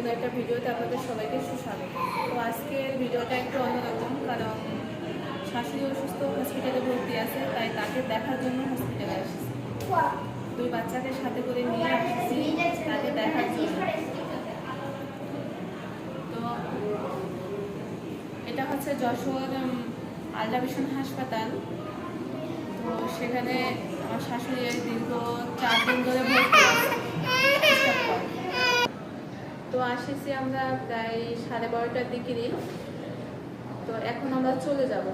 নতুন একটা ভিডিওতে আপনাদের সবাইকে সুস্বাগত। তো আজকের ভিডিওটা একটু অন্যরকম, কারণ শাশুড়ি অসুস্থ, হসপিটালে ভর্তি আছে, তাই তাকে দেখার জন্য হসপিটালে আসছি। দুই বাচ্চাকে সাথে করে নিয়ে আসছি তাকে দেখার জন্য। তো এটা হচ্ছে যশোর আল্ট্রাভিশন হাসপাতাল। তো সেখানে আমার শাশুড়ি দীর্ঘ 4 দিন ধরে ভর্তি আছে। তো আসেছি আমরা প্রায় 12:30টার দিকেরই। তো এখন আমরা চলে যাব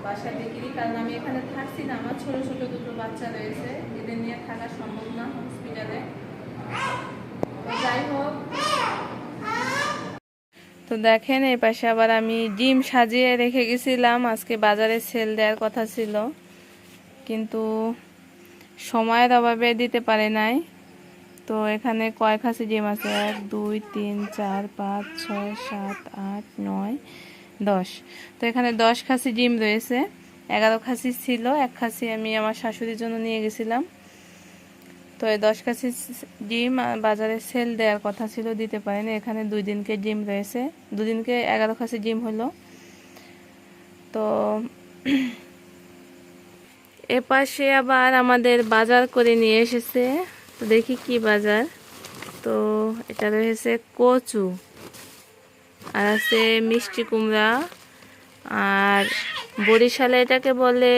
বাসার দিকেরই, কারণ আমি এখানে থাকছি না, আমার ছোট ছোট দুটো বাচ্চা রয়েছে, এদের নিয়ে থাকা সম্ভব না হসপিটালে। যাই হোক, তো দেখেন এই পাশে আবার আমি ডিম সাজিয়ে রেখে গেছিলাম, আজকে বাজারে সেল দেওয়ার কথা ছিল, কিন্তু সময়ের অভাবে দিতে পারে নাই। তো এখানে কয় খাসি ডিম আছে? 1 2 3 4 5 6 7 8 9 10। তো এখানে 10 খাসি ডিম রয়েছে। 11 খাসি ছিল, 1 খাসি আমি আমার শাশুড়ির জন্য নিয়ে গেছিলাম। তো এই 10 খাসি ডিম বাজারে সেল দেওয়ার কথা ছিল, দিতে পারেনি। এখানে 2 দিনকে ডিম রয়েছে, 2 দিনকে 11 খাসি ডিম হলো। তো এপাশে আবার আমাদের বাজার করে নিয়ে এসেছে। তো দেখি কি বাজার। তো এটা রয়েছে কচু, আর আছে মিষ্টি কুমড়া, আর বরিশালে এটাকে বলে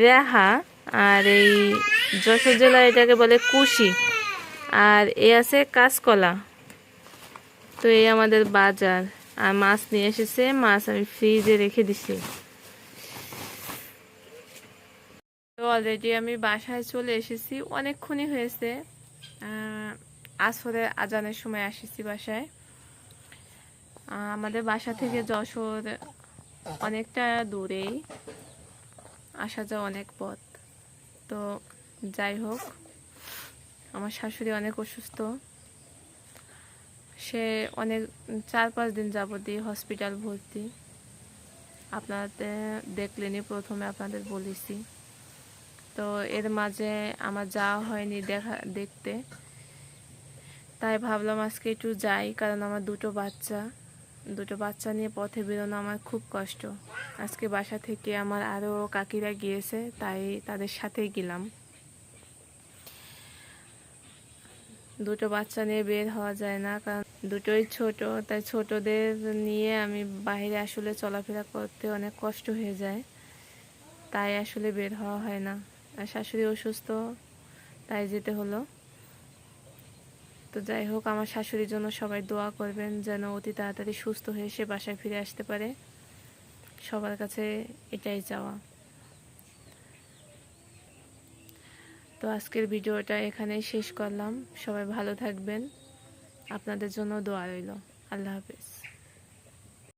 রেহা, আর এই যশোর জেলায় এটাকে বলে কুশি, আর এ আছে কাঁচকলা। তো এই আমাদের বাজার। আর মাছ নিয়ে এসেছে, মাছ আমি ফ্রিজে রেখে দিছি। তো অলরেডি আমি বাসায় চলে এসেছি, অনেকক্ষণই হয়েছে। আসরের আজানের সময় এসেছি বাসায়। আমাদের বাসা থেকে যশোর অনেকটা দূরেই, আসা যাওয়া অনেক পথ। তো যাই হোক, আমার শাশুড়ি অনেক অসুস্থ, সে অনেক 4-5 দিন যাবতীয় হসপিটাল ভর্তি। আপনাদের দেখলেনি, প্রথমে আপনাদের বলেছি। তো এর মাঝে আমার যাওয়া হয়নি দেখতে, তাই ভাবলাম আজকে একটু যাই, কারণ আমার দুটো বাচ্চা নিয়ে পথে বেরোনো আমার খুব কষ্ট। আজকে বাসা থেকে আমার আরও কাকিরা গিয়েছে, তাই তাদের সাথেই গেলাম। দুটো বাচ্চা নিয়ে বের হওয়া যায় না, কারণ দুটোই ছোট, তাই ছোটদের নিয়ে আমি বাইরে আসলে চলাফেরা করতে অনেক কষ্ট হয়ে যায়, তাই আসলে বের হওয়া হয় না। আর শাশুড়ি অসুস্থ, তাই যেতে হলো। তো যাই হোক, আমার শাশুড়ির জন্য সবাই দোয়া করবেন, যেন অতি তাড়াতাড়ি সুস্থ হয়ে সে বাসায় ফিরে আসতে পারে। সবার কাছে এটাই চাওয়া। তো আজকের ভিডিওটা এখানেই শেষ করলাম। সবাই ভালো থাকবেন, আপনাদের জন্য দোয়া রইল। আল্লাহ হাফেজ।